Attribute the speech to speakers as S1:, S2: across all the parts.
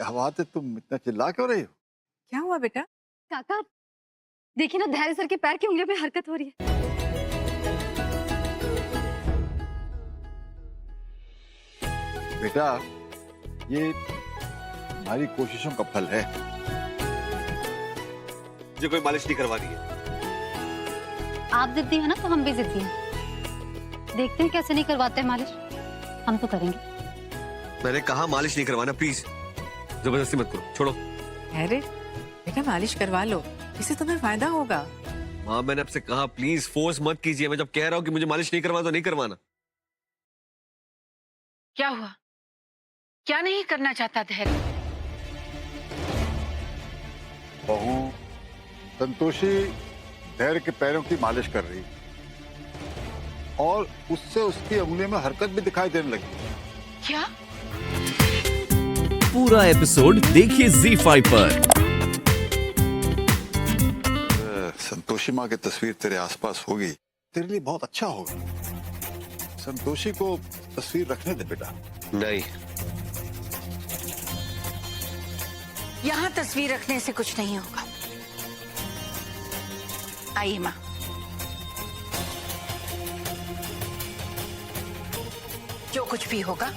S1: क्या बात है, तुम इतना चिल्ला क्यों रही हो?
S2: क्या हुआ बेटा?
S3: काका देखिए ना, धैर्य सर के पैर की उंगलियों पे हरकत हो रही है।
S1: बेटा, ये हमारी कोशिशों का फल है।
S4: मुझे कोई मालिश नहीं करवानी है।
S3: आप जिद्दी है ना, तो हम भी जिद्दी हैं। देखते हैं कैसे नहीं करवाते हैं मालिश। हम तो करेंगे।
S4: मैंने कहा मालिश नहीं करवाना, प्लीज जबरदस्ती मत करो, छोड़ो।
S2: अरे बेटा मालिश करवा लो, इससे तुम्हें फायदा होगा।
S4: माँ मैंने आपसे कहा प्लीज फोर्स मत कीजिए। मैं जब कह रहा हूँ कि मुझे मालिश नहीं करवाना तो नहीं करवाना।
S5: क्या हुआ? क्या नहीं करना चाहता धैर्य?
S1: बहू संतोषी धैर्य के पैरों की मालिश कर रही और उससे उसकी उंगली में हरकत भी दिखाई देने लगी।
S5: क्या?
S6: पूरा एपिसोड देखिए ZEE5 पर।
S1: संतोषी माँ की तस्वीर तेरे आसपास होगी, तेरे लिए बहुत अच्छा होगा। संतोषी को तस्वीर रखने दे बेटा।
S4: नहीं,
S5: यहाँ तस्वीर रखने से कुछ नहीं होगा। आइए माँ। जो कुछ भी होगा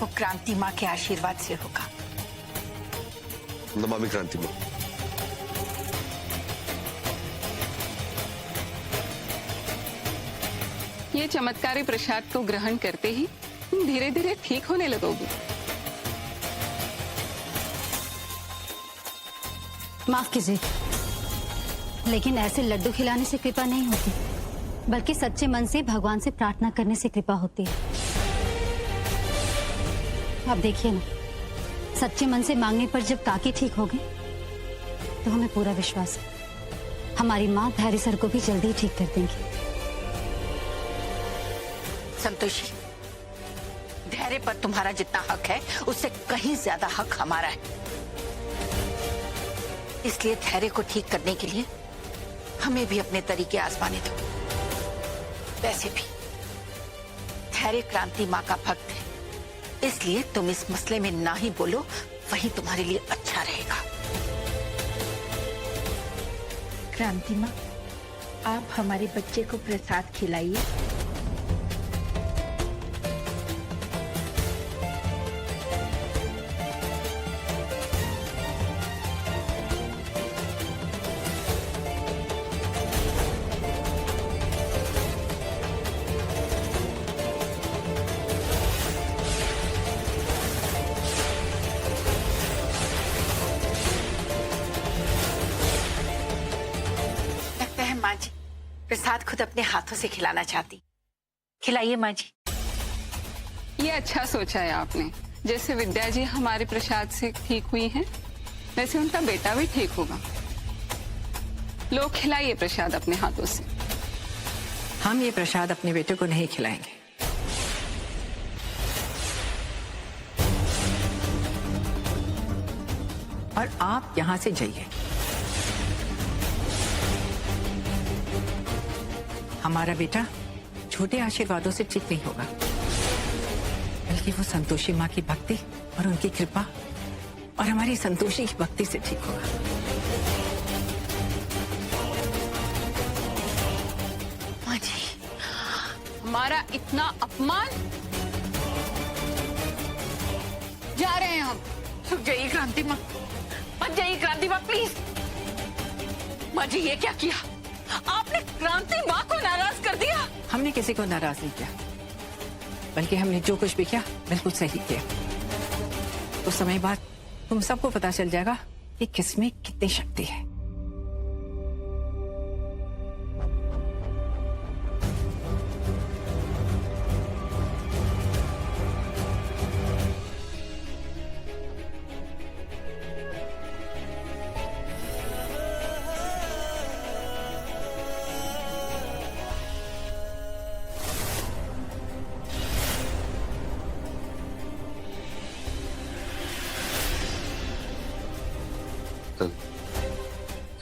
S5: वो क्रांति माँ के आशीर्वाद से होगा।
S4: नमामि क्रांति माँ।
S7: ये चमत्कारी प्रसाद को ग्रहण करते ही तुम धीरे धीरे ठीक होने लगोगे।
S3: माफ कीजिए, लेकिन ऐसे लड्डू खिलाने से कृपा नहीं होती, बल्कि सच्चे मन से भगवान से प्रार्थना करने से कृपा होती है। आप देखिए ना, सच्चे मन से मांगने पर जब काकी ठीक हो गई तो हमें पूरा विश्वास है हमारी माँ धैर्य सर को भी जल्दी ही ठीक कर देंगी।
S5: संतोषी, धैर्य पर तुम्हारा जितना हक है उससे कहीं ज्यादा हक हमारा है। इसलिए धैर्य को ठीक करने के लिए हमें भी अपने तरीके आजमाने दो। वैसे भी धैर्य क्रांति माँ का भक्त है, इसलिए तुम इस मसले में ना ही बोलो, वही तुम्हारे लिए अच्छा रहेगा। क्रांति माँ, आप हमारे बच्चे को प्रसाद खिलाइए। माँ जी प्रसाद खुद अपने हाथों से खिलाना चाहती। खिलाइए माँ जी।
S7: ये अच्छा सोचा है आपने। जैसे विद्या जी हमारे प्रसाद से ठीक हुई हैं, वैसे उनका बेटा भी ठीक होगा। लोग खिलाइए प्रसाद अपने हाथों से।
S2: हम ये प्रसाद अपने बेटे को नहीं खिलाएंगे। और आप यहां से जाइए। हमारा बेटा छोटे आशीर्वादों से ठीक नहीं होगा, बल्कि वो संतोषी माँ की भक्ति और उनकी कृपा और हमारी संतोषी की भक्ति से ठीक होगा।
S5: माँ जी,
S7: हमारा इतना अपमान। जा रहे हैं हम।
S5: रुक जाइए क्रांति माँ, मत जाइए क्रांति माँ प्लीज। माँ जी ये क्या किया आपने? क्रांति माँ को नाराज कर दिया।
S2: हमने किसी को नाराज नहीं किया, बल्कि हमने जो कुछ भी किया बिल्कुल सही किया। कुछ समय बाद तुम सबको पता चल जाएगा कि किसमें कितनी शक्ति है।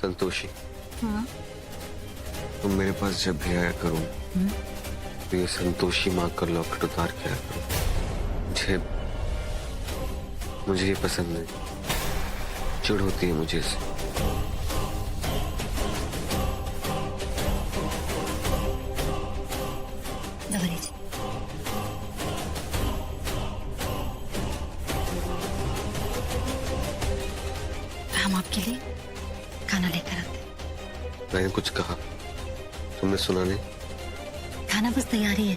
S4: संतोषी, तुम मेरे पास जब भी आया करो तो ये संतोषी माँ का लॉकेट उतार के आया करो। मुझे ये पसंद नहीं, चिढ़ होती है मुझे इससे।
S3: जबरी जी, हम आपके लिए खाना लेकर आते हैं।
S4: मैंने कुछ कहा, तुमने सुना नहीं?
S3: खाना बस तैयारी है,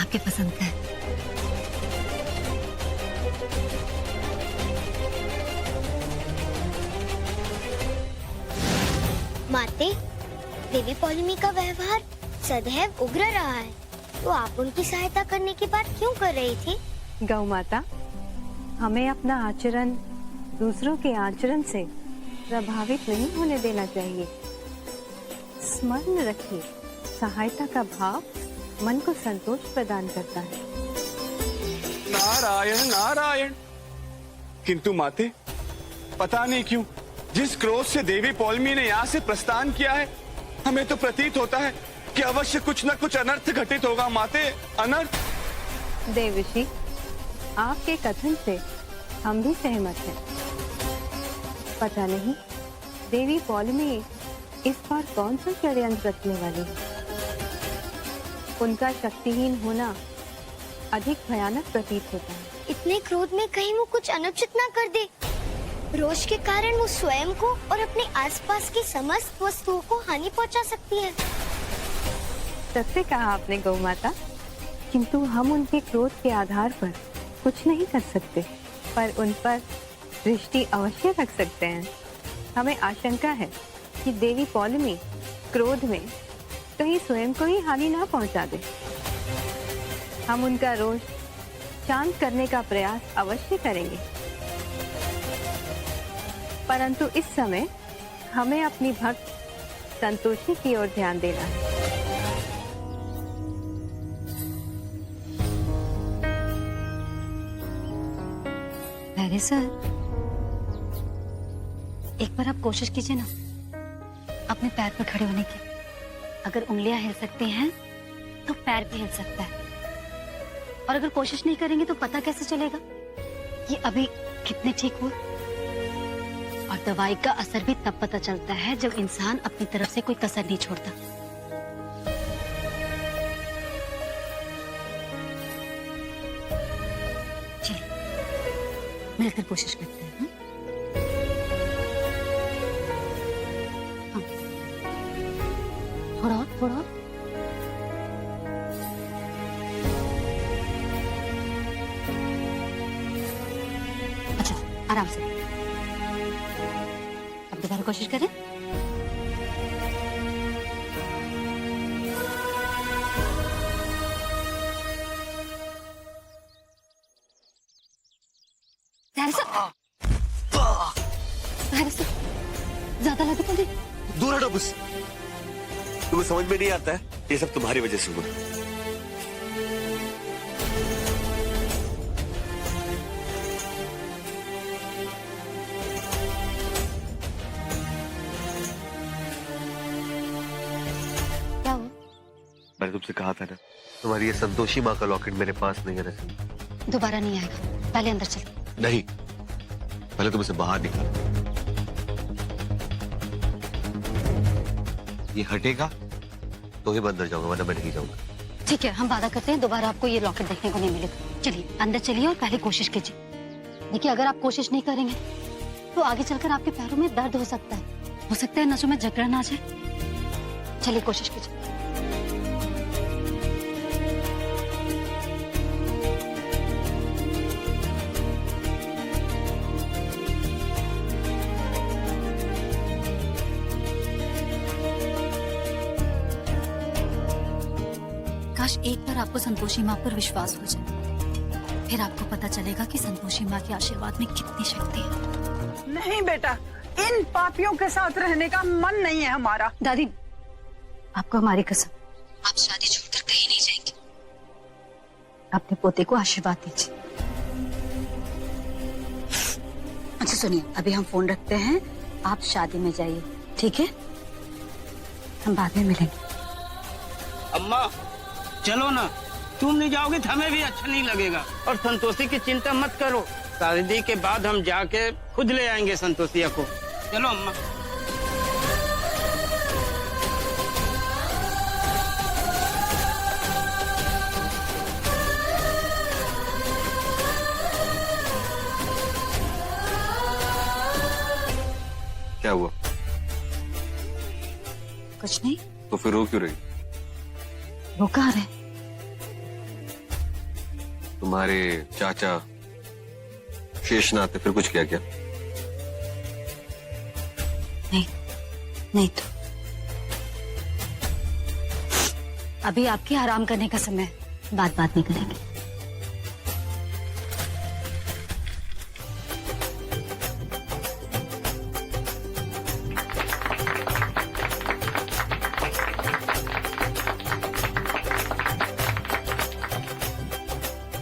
S3: आपके पसंद का है।
S8: माते, देवी पौलमी का व्यवहार सदैव उग्र रहा है, तो आप उनकी सहायता करने की बात क्यों कर रही थी?
S9: गौ माता, हमें अपना आचरण दूसरों के आचरण से प्रभावित नहीं होने देना चाहिए। स्मरण रखिए, सहायता का भाव मन को संतोष प्रदान करता है।
S10: नारायण नारायण। किंतु माते, पता नहीं क्यों जिस क्रोध से देवी पौलमी ने यहाँ से प्रस्थान किया है, हमें तो प्रतीत होता है कि अवश्य कुछ न कुछ अनर्थ घटित होगा। माते, अनर्थ।
S9: देवऋषि, आपके कथन से हम भी सहमत हैं। पता नहीं देवी पौलमी इस बार कौन सा षड्यंत्र रचने वाली है। उनका शक्तिहीन होना अधिक भयानक प्रतीत होता है।
S8: इतने क्रोध में कहीं वो कुछ अनुचित ना कर दे। रोष के कारण वो स्वयं को और अपने आसपास की समस्त वस्तुओं को हानि पहुंचा सकती है।
S9: सत्य कहा आपने गौ माता, किंतु हम उनके क्रोध के आधार पर कुछ नहीं कर सकते, पर उन पर दृष्टि अवश्य रख सकते हैं। हमें आशंका है कि देवी पौलमी क्रोध में कहीं स्वयं को ही हानि ना पहुंचा दे। हम उनका रोष शांत करने का प्रयास अवश्य करेंगे, परंतु इस समय हमें अपनी भक्त संतोषी की ओर ध्यान देना है।
S3: अरे सर, एक बार आप कोशिश कीजिए ना अपने पैर पर खड़े होने की। अगर उंगलियां हिल सकती हैं तो पैर भी हिल सकता है, और अगर कोशिश नहीं करेंगे तो पता कैसे चलेगा ये अभी कितने ठीक हुए। और दवाई का असर भी तब पता चलता है जब इंसान अपनी तरफ से कोई कसर नहीं छोड़ता। चलिए मिलकर कोशिश करते हैं। हाँ? थोड़ा और, थोड़ा और। अच्छा, आराम से। अब दोबारा कोशिश करें। ज्यादा लगे तो नहीं।
S4: दूर हटो बस। तुम्हें समझ में नहीं आता है, ये सब तुम्हारी वजह से हुआ।
S3: क्या हुआ?
S4: मैंने तुमसे कहा था ना, तुम्हारी ये संतोषी माँ का लॉकेट मेरे पास नहीं है ना।
S3: दोबारा नहीं आएगा, पहले अंदर चलिए।
S4: नहीं, पहले तुम इसे बाहर निकालो। ये हटेगा तो ही मैं अंदर जाऊंगा, वरना मैं नहीं जाऊंगा।
S3: ठीक है, हम वादा करते हैं दोबारा आपको ये लॉकेट देखने को नहीं मिलेगा। चलिए अंदर चलिए और पहले कोशिश कीजिए। देखिए, अगर आप कोशिश नहीं करेंगे तो आगे चलकर आपके पैरों में दर्द हो सकता है नसों में जकड़न आ जाए। चलिए कोशिश कीजिए। काश एक बार आपको संतोषी माँ पर विश्वास हो जाए, फिर आपको पता चलेगा कि संतोषी माँ के आशीर्वाद में कितनी शक्ति है।
S11: नहीं बेटा, इन पापियों के साथ रहने का मन नहीं है हमारा।
S3: दादी, आपको हमारी कसम, आप शादी छोड़कर कहीं नहीं जाएंगे। अपने पोते को आशीर्वाद दीजिए। अच्छा सुनिए, अभी हम फोन रखते हैं, आप शादी में जाइए, ठीक है? हम बाद में मिलेंगे।
S11: अम्मा चलो ना, तुम नहीं जाओगे तो हमें भी अच्छा नहीं लगेगा। और संतोषी की चिंता मत करो,
S12: शादी के बाद हम जाके खुद ले आएंगे संतोषिया को। चलो अम्मा।
S4: क्या हुआ?
S3: कुछ नहीं।
S4: तो फिर रो क्यों रही?
S3: वो कहाँ रहे?
S4: तुम्हारे चाचा शेषनाथ ने फिर कुछ किया क्या?
S3: नहीं तो अभी आपके आराम करने का समय है, बात में करेंगे।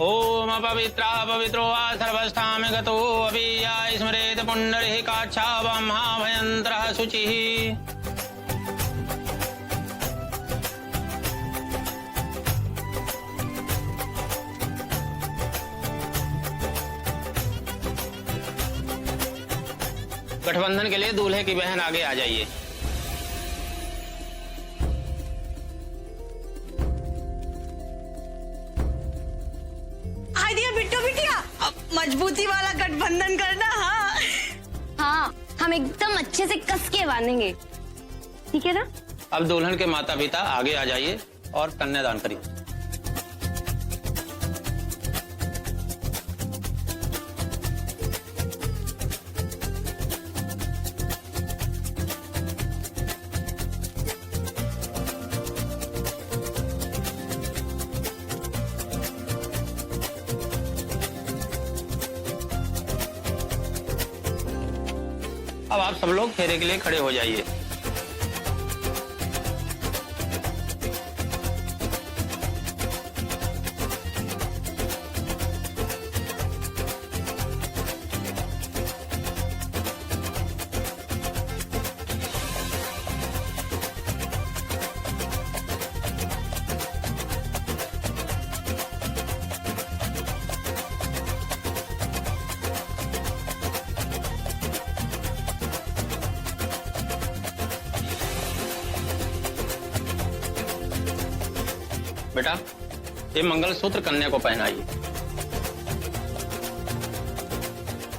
S12: ओम अपवित्रा पवित्रो वा सर्वस्थामि गतो अभिया स्मरेत पुंडरीकाक्षा महाभयंतरः शुचिः। गठबंधन के लिए दूल्हे की बहन आगे आ जाइए।
S11: मजबूती वाला गठबंधन करना।
S8: हाँ, हम एकदम अच्छे से कस के बांधेंगे, ठीक है ना?
S12: अब दुल्हन के माता पिता आगे आ जाइए और कन्यादान करिए। अब आप सब लोग फेरे के लिए खड़े हो जाइए। बेटा, ये मंगलसूत्र कन्या को पहनाइए।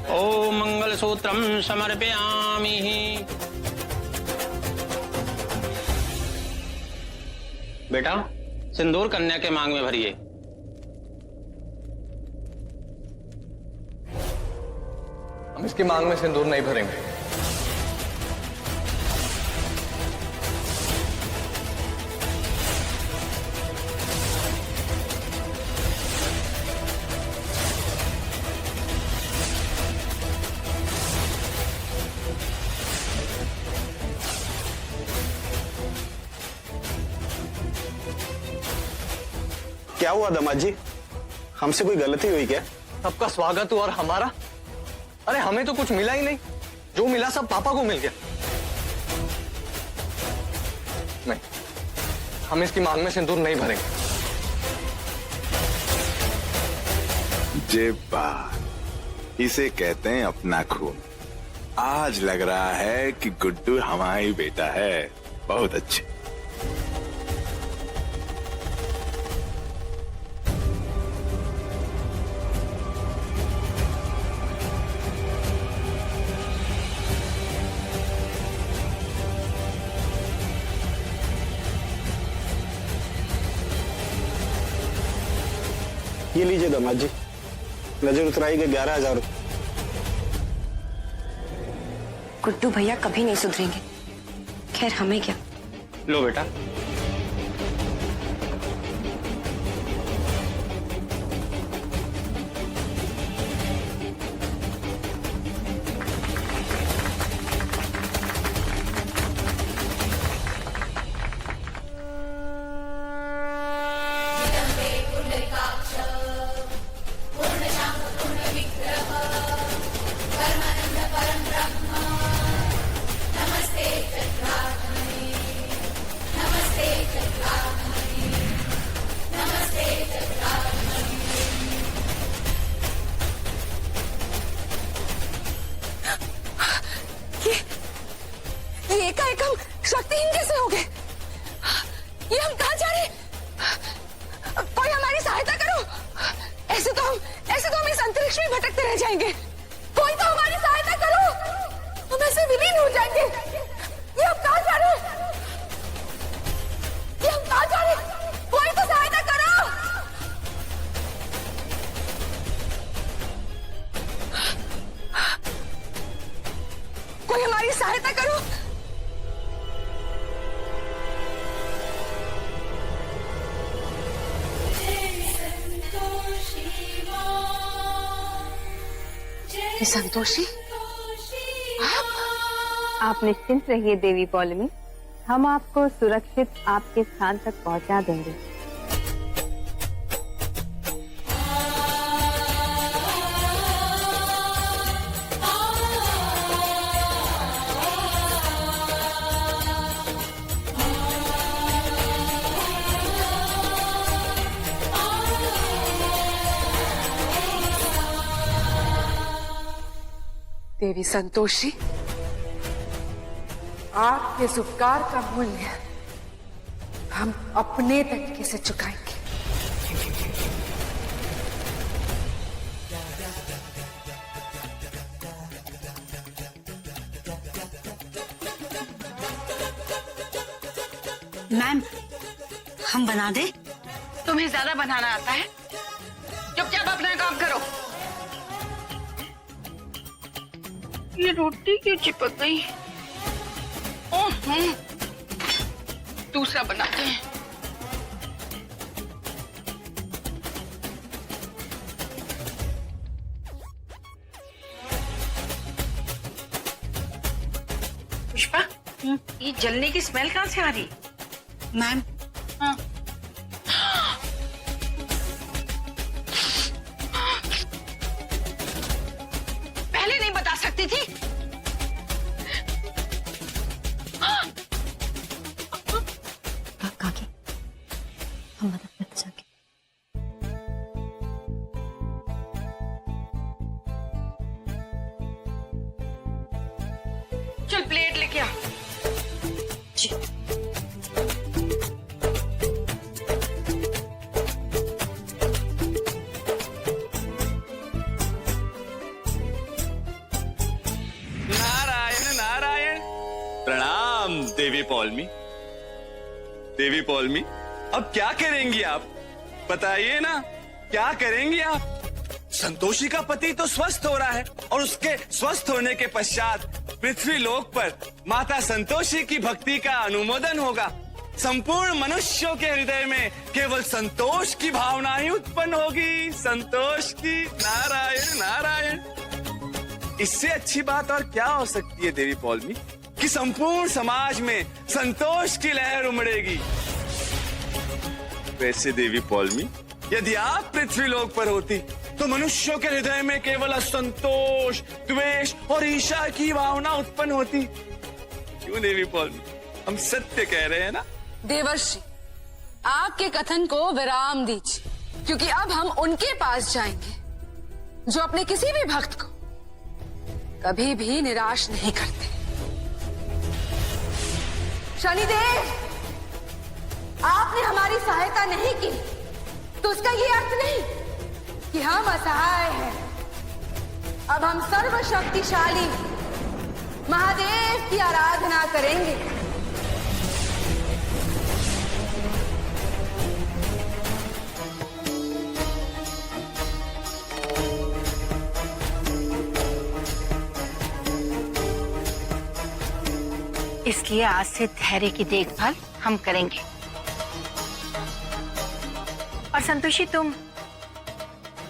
S12: ओ मंगलसूत्रम समर्पयामि। बेटा, सिंदूर कन्या के मांग में भरिए।
S13: हम इसकी मांग में सिंदूर नहीं भरेंगे।
S10: क्या हुआ दामाद जी? हमसे कोई गलती हुई क्या?
S13: सबका स्वागत हुआ और हमारा? अरे हमें तो कुछ मिला ही नहीं, जो मिला सब पापा को मिल गया। नहीं, हम इसकी मांग में सिंदूर नहीं भरेंगे।
S14: जे बात, इसे कहते हैं अपना खून। आज लग रहा है कि गुड्डू हमारा ही बेटा है। बहुत अच्छे।
S10: ये लीजिए दामाद जी, नजर उतराई के 11,000 रुपये।
S3: गुड्डू भैया कभी नहीं सुधरेंगे। खैर हमें क्या।
S12: लो बेटा।
S5: जाएंगे। कोई तो हमारी सहायता करो, हम ऐसे विलीन हो जाएंगे। ये हम कहाँ जा रहे हैं? ये हम कहाँ जा रहे हैं? कोई तो सहायता करो। कोई हमारी सहायता करो। संतोषी,
S9: आप निश्चिंत रहिए देवी पौलमी, हम आपको सुरक्षित आपके स्थान तक पहुंचा देंगे।
S5: देवी संतोषी, आपके इस उपकार का मूल्य हम अपने तरीके से चुकाएंगे।
S11: मैम, हम बना दे?
S5: तुम्हें ज्यादा बनाना आता है? चुपचाप अपना काम करो। ये रोटी क्यों चिपक गई? दूसरा बनाते हैं।
S11: पुष्पा, ये जलने की स्मेल कहाँ से आ रही? मैम,
S5: हाँ। पहले नहीं बता सकती थी?
S3: काकी, हम मदद करते जाके।
S5: चल प्लेट लेके आ।
S3: जी।
S10: नारायण नारायण। प्रणाम देवी पौलमी। देवी पौलमी, अब क्या करेंगी आप? बताइए ना, क्या करेंगी आप? संतोषी का पति तो स्वस्थ हो रहा है और उसके स्वस्थ होने के पश्चात पृथ्वी लोक पर माता संतोषी की भक्ति का अनुमोदन होगा। संपूर्ण मनुष्यों के हृदय में केवल संतोष की भावना ही उत्पन्न होगी। संतोष की। नारायण नारायण। इससे अच्छी बात और क्या हो सकती है देवी पौलमी कि संपूर्ण समाज में संतोष की लहर उमड़ेगी। वैसे देवी पौलमी, यदि आप पृथ्वी लोक पर होती तो मनुष्यों के हृदय में केवल असंतोष, द्वेष और ईर्ष्या की भावना उत्पन्न होती। क्यों देवी पौलमी, हम सत्य कह रहे हैं ना?
S5: देवर्षि, आपके कथन को विराम दीजिए, क्योंकि अब हम उनके पास जाएंगे जो अपने किसी भी भक्त को कभी भी निराश नहीं करते। शनिदेव, आपने हमारी सहायता नहीं की तो उसका ये अर्थ नहीं कि हम असहाय हैं। अब हम सर्वशक्तिशाली महादेव की आराधना करेंगे।
S11: इसलिए आज से धैर्य की देखभाल हम करेंगे। और संतोषी,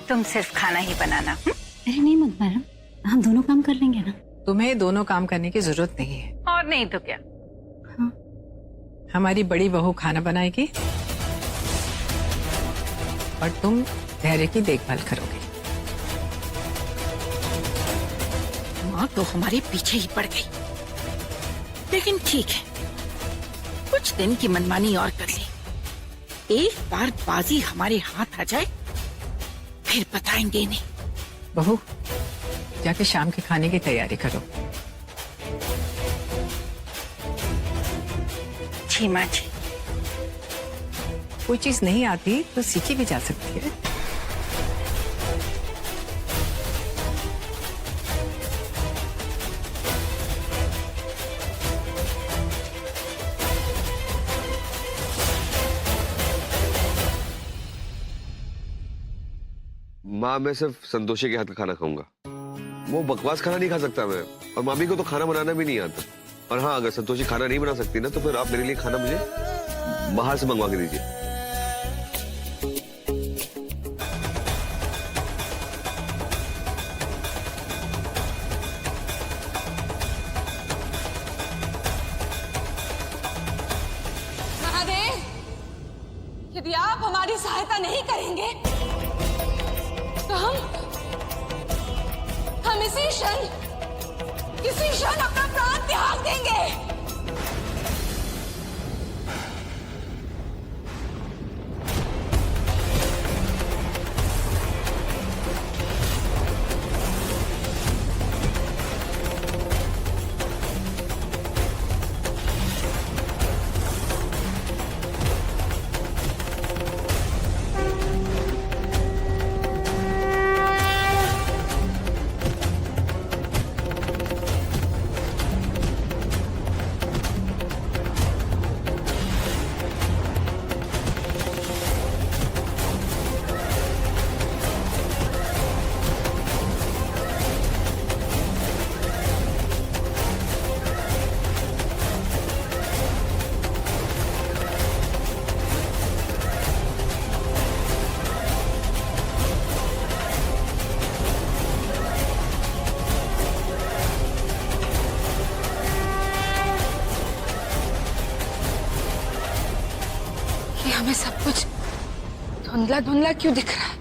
S11: तुम सिर्फ खाना ही बनाना।
S3: अरे नहीं मत मैडम, हम दोनों काम कर लेंगे ना।
S2: तुम्हें दोनों काम करने की जरूरत नहीं है।
S11: और नहीं तो क्या?
S3: हाँ।
S2: हमारी बड़ी बहू खाना बनाएगी और तुम धैर्य की देखभाल करोगे।
S5: माँ तो हमारे पीछे ही पड़ गई, लेकिन ठीक है, कुछ दिन की मनमानी और कर ली। एक बार बाजी हमारे हाथ आ जाए फिर बताएंगे नहीं।
S2: बहू, जाके शाम के खाने की तैयारी करो।
S11: जी माँ जी।
S2: कोई चीज नहीं आती तो सीखी भी जा सकती है।
S4: माँ मैं सिर्फ संतोषी के हाथ का खाना खाऊंगा। वो बकवास खाना नहीं खा सकता मैं, और मामी को तो खाना बनाना भी नहीं आता। और हाँ, अगर संतोषी खाना नहीं बना सकती ना तो फिर आप मेरे लिए खाना मुझे बाहर से मंगवा के दीजिए।
S5: महादेव, यदि आप हमारी सहायता नहीं करेंगे तो हम इसी क्षण अपना प्राण त्याग देंगे। हमें सब कुछ धुंधला धुंधला क्यों दिख रहा है?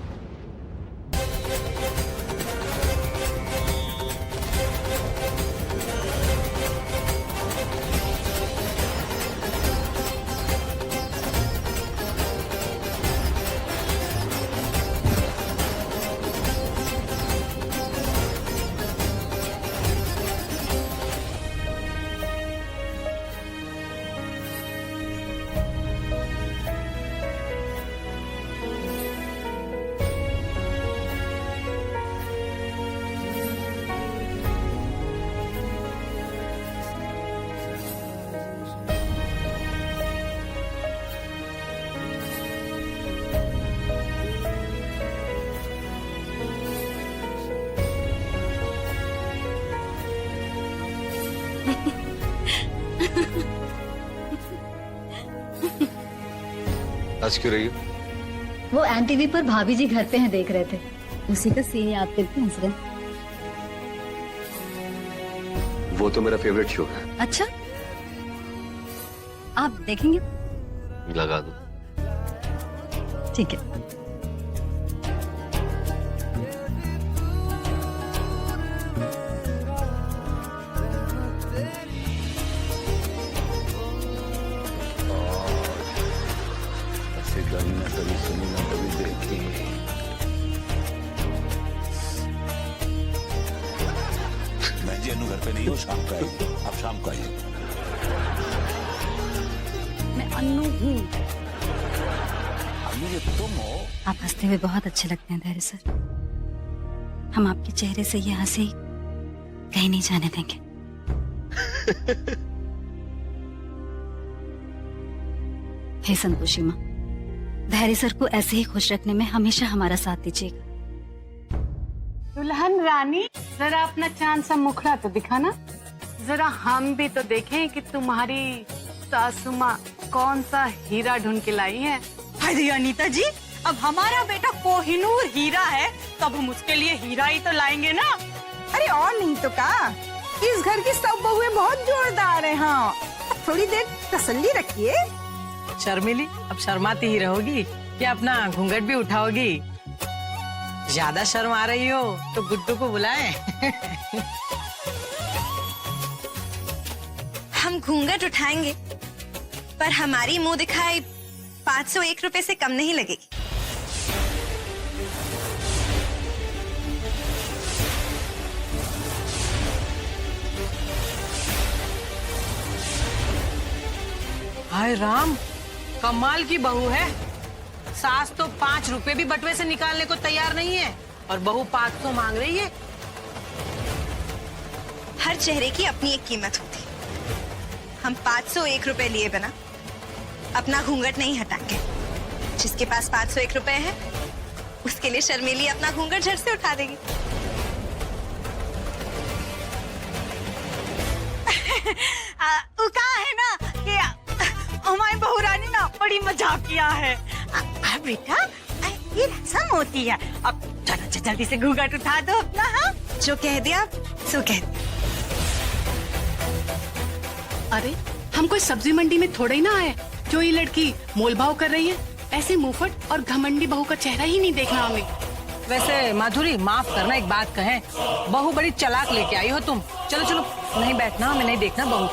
S4: आज क्यों रही हो?
S3: वो एनटीवी पर भाभी जी घर पे हैं देख रहे थे, उसी का सीन याद करके हंस रहे।
S4: वो तो मेरा फेवरेट शो है।
S3: अच्छा, आप देखेंगे?
S4: लगा दो।
S3: ठीक है।
S14: कभी सुनी ना कभी देखी। मैं जी अनु घर पे नहीं हूँ, शाम को आइए। आप शाम को आइए।
S3: मैं अन्नू हूँ।
S14: अनु ये तुम हो?
S3: आप हंसते हुए बहुत अच्छे लगते हैं धैर्य सर। हम आपके चेहरे से ये हंसी कहीं नहीं जाने देंगे। हे संतोषी माँ, धैर्य सर को ऐसे ही खुश रखने में हमेशा हमारा साथ दीजिएगा।
S9: दुल्हन रानी, जरा अपना चांद सा मुखड़ा तो दिखाना, जरा हम भी तो देखें कि तुम्हारी सासू माँ कौन सा हीरा ढूंढ के लाई है।
S11: अरे अनीता जी, अब हमारा बेटा कोहिनूर हीरा है तो अब हम उसके लिए हीरा ही तो लाएंगे ना।
S5: अरे और नहीं तो का, इस घर की सब बहुएं बहुत जोरदार हैं। हाँ, थोड़ी देर तसल्ली रखिए।
S11: शर्मिली, अब शर्माती ही रहोगी कि अपना घूंघट भी उठाओगी? ज्यादा शर्म आ रही हो तो गुड्डू को बुलाएं।
S15: हम घूंघट उठाएंगे पर हमारी मुंह दिखाई 501 रुपए से कम नहीं लगेगी।
S11: हाय राम, कमाल की बहू है। सास तो 5 रुपए भी बटुए से निकालने को तैयार नहीं है और बहू 500 मांग रही है।
S15: हर चेहरे की अपनी एक कीमत होती है। हम 501 रुपए लिए बिना अपना घूंघट नहीं हटाएंगे। जिसके पास 501 रुपए है उसके लिए शर्मीली अपना घूंघट झट से उठा देगी।
S11: वो कहा है ना कि हमारी बहू रानी ना बड़ी मजाक किया है। बेटा ये रस्म होती है। अब चलो जल्दी से घूंघट उठा दो अपना। हाँ
S15: जो कह दिया सो कह दिया।
S7: अरे हम कोई सब्जी मंडी में थोड़े ही ना आए जो ये लड़की मोल भाव कर रही है। ऐसे मुंहफट और घमंडी बहू का चेहरा ही नहीं देखना हमें।
S11: वैसे माधुरी माफ करना, एक बात कहें, बहू बड़ी चालाक लेके आई हो तुम। चलो चलो, नहीं बैठना, हमें नहीं देखना बहू।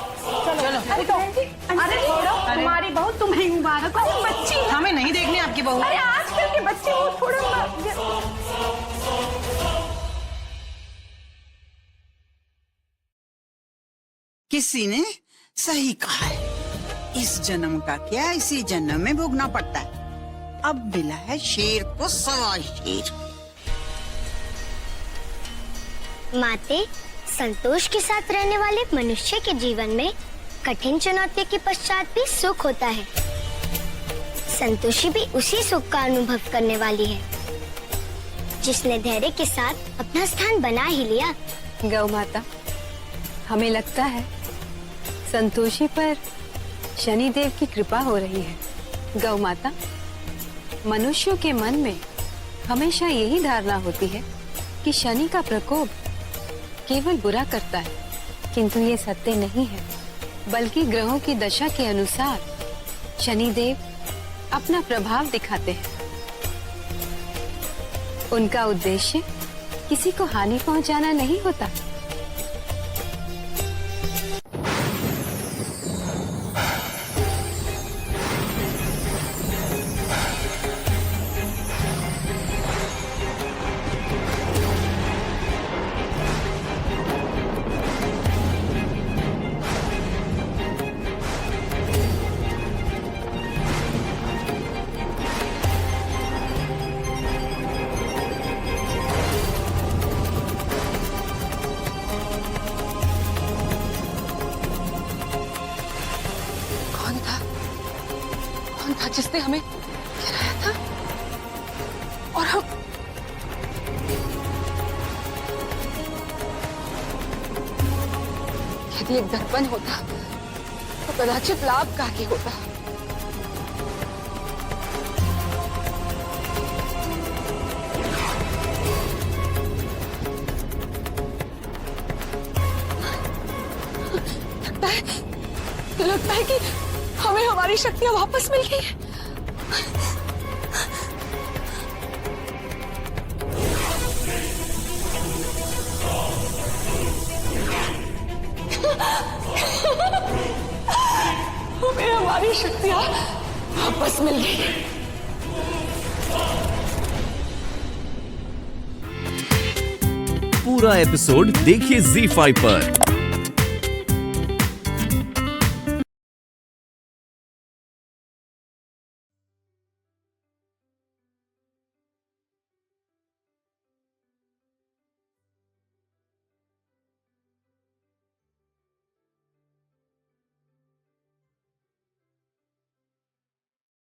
S11: चलो चलो।
S7: अरे छोड़ो, तुम्हारी बहू तुम्हें मुबारक हो। बच्ची
S11: हमें नहीं देखनी आपकी बहू।
S7: अरे आजकल के बच्चे वो थोड़ा
S5: किसी ने सही कहा है, इस जन्म का क्या इसी जन्म में भोगना पड़ता है। अब मिला है शेर को सवा शेर।
S8: माते, संतोष के साथ रहने वाले मनुष्य के जीवन में कठिन चुनौती के पश्चात भी सुख होता है। संतोषी भी उसी सुख का अनुभव करने वाली है जिसने धैर्य के साथ अपना स्थान बना ही लिया।
S9: गौ माता, हमें लगता है संतोषी पर शनिदेव की कृपा हो रही है। गौ माता, मनुष्यों के मन में हमेशा यही धारणा होती है कि शनि का प्रकोप केवल बुरा करता है, किंतु ये सत्य नहीं है, बल्कि ग्रहों की दशा के अनुसार शनिदेव अपना प्रभाव दिखाते हैं। उनका उद्देश्य किसी को हानि पहुंचाना नहीं होता।
S7: जिसने हमें गिराया था, और हम यदि एक दर्पण होता तो कदाचित लाभकारी होता। लगता है कि हमें हमारी शक्तियां वापस मिल गई है। हमें हमारी शक्तियां वापस मिल गई है।
S6: पूरा एपिसोड देखिए ZEE5 पर।